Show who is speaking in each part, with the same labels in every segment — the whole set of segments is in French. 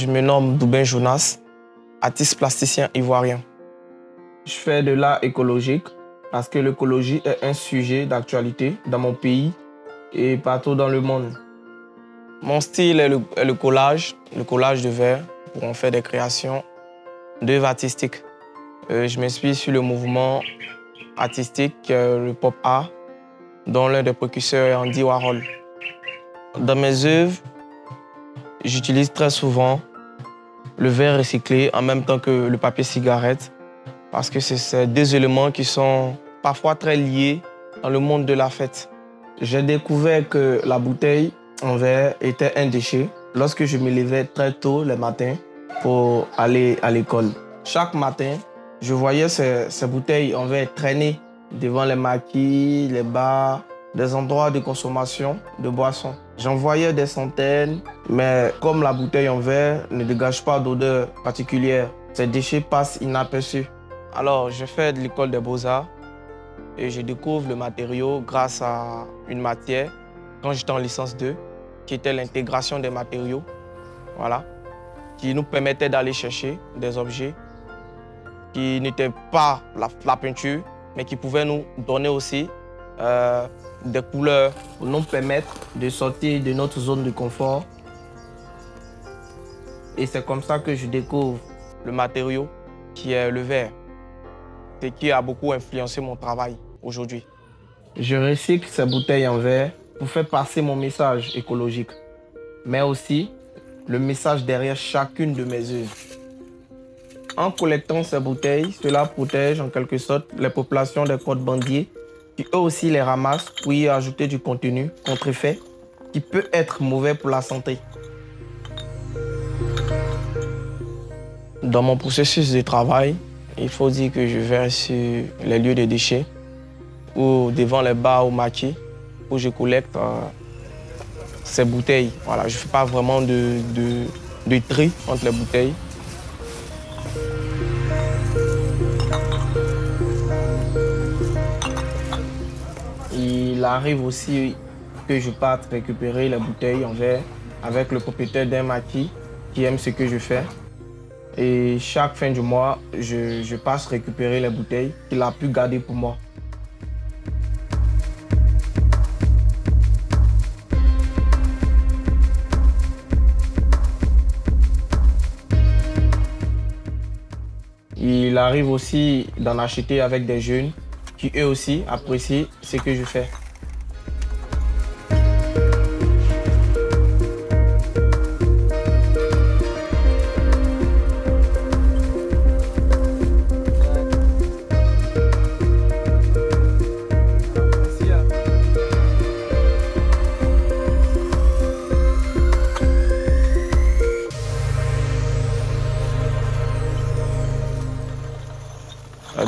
Speaker 1: Je me nomme Douben Jonas, artiste plasticien ivoirien. Je fais de l'art écologique parce que l'écologie est un sujet d'actualité dans mon pays et partout dans le monde. Mon style est le collage de verre pour en faire des créations d'œuvres artistiques. Je m'inspire sur le mouvement artistique, le pop art, dont l'un des précurseurs est Andy Warhol. Dans mes œuvres, j'utilise très souvent le verre recyclé en même temps que le papier cigarette parce que c'est deux éléments qui sont parfois très liés dans le monde de la fête. J'ai découvert que la bouteille en verre était un déchet lorsque je me levais très tôt le matin pour aller à l'école. Chaque matin, je voyais ces bouteilles en verre traîner devant les maquis, les bars, des endroits de consommation de boissons. J'en voyais des centaines, mais comme la bouteille en verre ne dégage pas d'odeur particulière, ces déchets passent inaperçus. Alors, je fais de l'école des beaux-arts et je découvre le matériau grâce à une matière quand j'étais en licence 2, qui était l'intégration des matériaux, voilà, qui nous permettait d'aller chercher des objets qui n'étaient pas la peinture, mais qui pouvaient nous donner aussi des couleurs pour nous permettre de sortir de notre zone de confort. Et c'est comme ça que je découvre le matériau qui est le verre, et qui a beaucoup influencé mon travail aujourd'hui. Je recycle ces bouteilles en verre pour faire passer mon message écologique, mais aussi le message derrière chacune de mes œuvres. En collectant ces bouteilles, cela protège en quelque sorte les populations des contrebandiers qui eux aussi les ramassent pour y ajouter du contenu contrefait qui peut être mauvais pour la santé. Dans mon processus de travail, il faut dire que je vais sur les lieux de déchets ou devant les bars ou maquis où je collecte ces bouteilles. Voilà, je ne fais pas vraiment de tri entre les bouteilles. Il arrive aussi que je parte récupérer les bouteilles en verre avec le propriétaire d'un maquis qui aime ce que je fais. Et chaque fin du mois, je passe récupérer les bouteilles qu'il a pu garder pour moi. Il arrive aussi d'en acheter avec des jeunes qui eux aussi apprécient ce que je fais.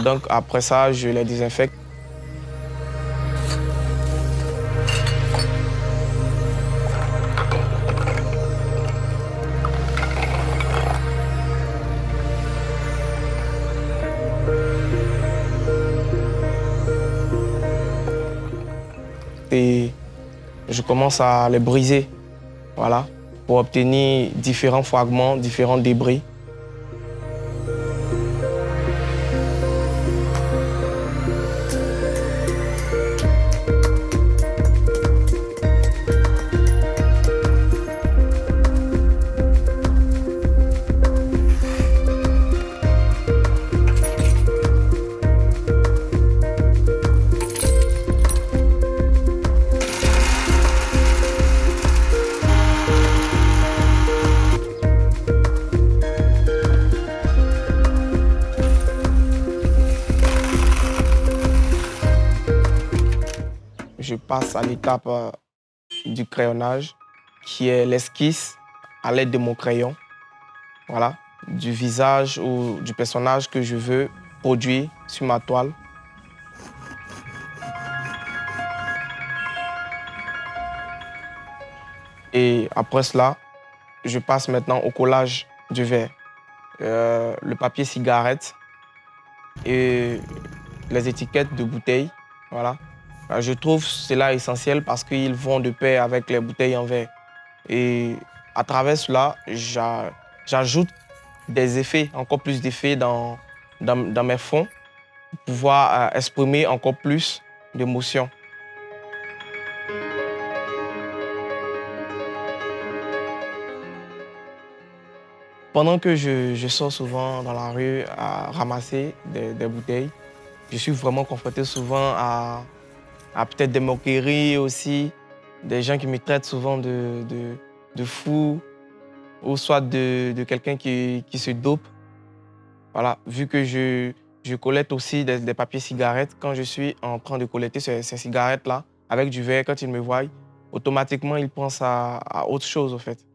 Speaker 1: Donc après ça, je les désinfecte. Et je commence à les briser, voilà, pour obtenir différents fragments, différents débris. Je passe à l'étape du crayonnage, qui est l'esquisse à l'aide de mon crayon, voilà, du visage ou du personnage que je veux produire sur ma toile. Et après cela, je passe maintenant au collage du verre. Le papier cigarette et les étiquettes de bouteilles, voilà. Je trouve cela essentiel parce qu'ils vont de pair avec les bouteilles en verre. Et à travers cela, j'ajoute des effets, encore plus d'effets dans mes fonds pour pouvoir exprimer encore plus d'émotions. Pendant que je sors souvent dans la rue à ramasser des bouteilles, je suis vraiment confronté souvent à peut-être des moqueries aussi, des gens qui me traitent souvent de fou ou soit de quelqu'un qui se dope. Voilà, vu que je collecte aussi des papiers cigarettes, quand je suis en train de collecter ces cigarettes-là avec du verre, quand ils me voient, automatiquement ils pensent à autre chose en fait.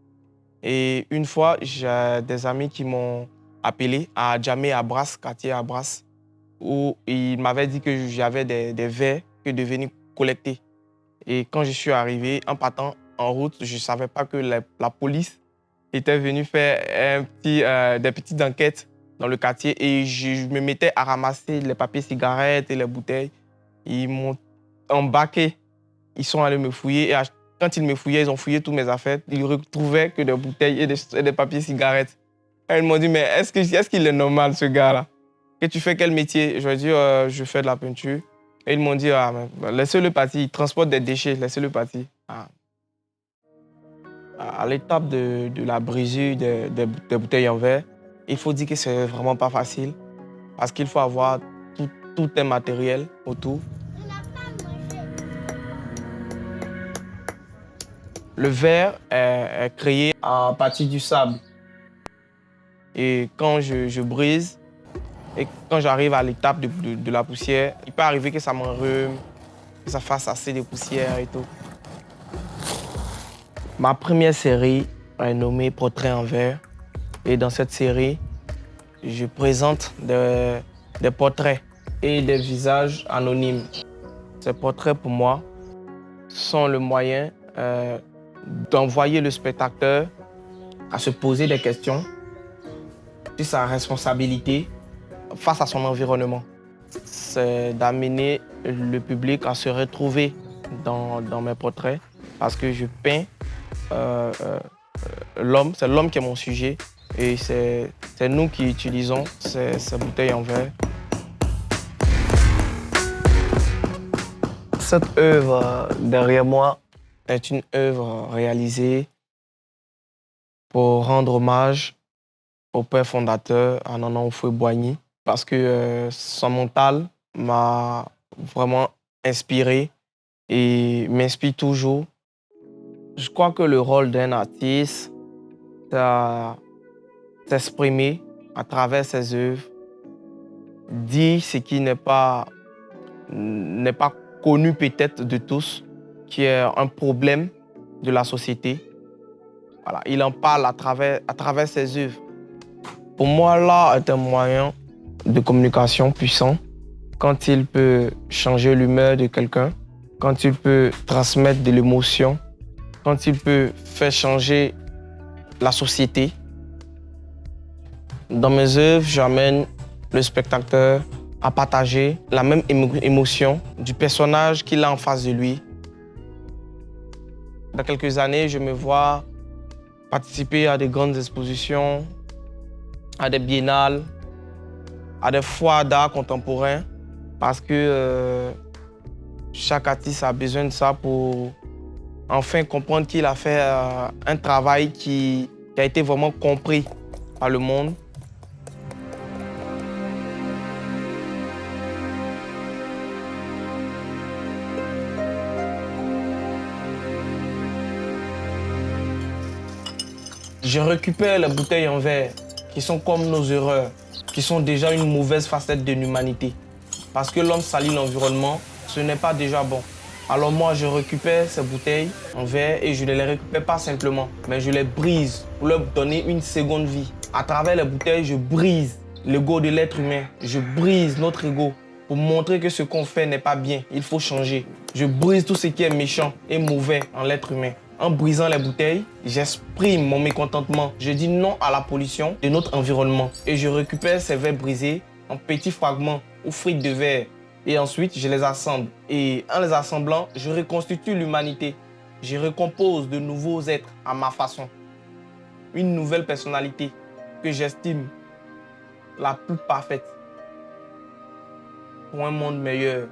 Speaker 1: Et une fois, j'ai des amis qui m'ont appelé à Djamé à Brass, quartier à Brass, où ils m'avaient dit que j'avais des verres que je devais venir collecter. Et quand je suis arrivé, en partant en route, je ne savais pas que la police était venue faire des petites enquêtes dans le quartier et je me mettais à ramasser les papiers cigarettes et les bouteilles. Ils m'ont embarqué, ils sont allés me fouiller et quand ils me fouillaient, ils ont fouillé toutes mes affaires. Ils ne retrouvaient que des bouteilles et des papiers cigarettes. Et ils m'ont dit, mais est-ce qu'il est normal ce gars-là? Et tu fais quel métier? Je lui ai dit, je fais de la peinture. Et ils m'ont dit, ah, laissez-le partir, il transporte des déchets, laissez-le partir. Ah. À l'étape de la brisure des bouteilles en verre, il faut dire que c'est vraiment pas facile parce qu'il faut avoir tout un matériel autour. Le verre est créé à partir du sable. Et quand je brise et quand j'arrive à l'étape de la poussière, il peut arriver que ça m'enrhume, que ça fasse assez de poussière et tout. Ma première série est nommée Portrait en verre. Et dans cette série, je présente des portraits et des visages anonymes. Ces portraits, pour moi, sont le moyen d'envoyer le spectateur à se poser des questions sur sa responsabilité face à son environnement. C'est d'amener le public à se retrouver dans mes portraits parce que je peins l'homme, c'est l'homme qui est mon sujet et c'est nous qui utilisons ces bouteilles en verre. Cette œuvre derrière moi est une œuvre réalisée pour rendre hommage au père fondateur, à Nana Houphouët-Boigny, parce que son mental m'a vraiment inspiré et m'inspire toujours. Je crois que le rôle d'un artiste, c'est s'exprimer à travers ses œuvres, dire ce qui n'est pas connu peut-être de tous, qui est un problème de la société. Voilà, il en parle à travers ses œuvres. Pour moi, l'art est un moyen de communication puissant quand il peut changer l'humeur de quelqu'un, quand il peut transmettre de l'émotion, quand il peut faire changer la société. Dans mes œuvres, j'amène le spectateur à partager la même émotion du personnage qu'il a en face de lui. Dans quelques années, je me vois participer à des grandes expositions, à des biennales, à des foires d'art contemporain, parce que chaque artiste a besoin de ça pour enfin comprendre qu'il a fait un travail qui a été vraiment compris par le monde. Je récupère les bouteilles en verre qui sont comme nos erreurs, qui sont déjà une mauvaise facette de l'humanité. Parce que l'homme salit l'environnement, ce n'est pas déjà bon. Alors moi, je récupère ces bouteilles en verre et je ne les récupère pas simplement, mais je les brise pour leur donner une seconde vie. À travers les bouteilles, je brise l'ego de l'être humain. Je brise notre ego pour montrer que ce qu'on fait n'est pas bien. Il faut changer. Je brise tout ce qui est méchant et mauvais en l'être humain. En brisant les bouteilles, j'exprime mon mécontentement. Je dis non à la pollution de notre environnement. Et je récupère ces verres brisés en petits fragments ou frites de verre. Et ensuite, je les assemble. Et en les assemblant, je reconstitue l'humanité. Je recompose de nouveaux êtres à ma façon. une nouvelle personnalité que j'estime la plus parfaite pour un monde meilleur.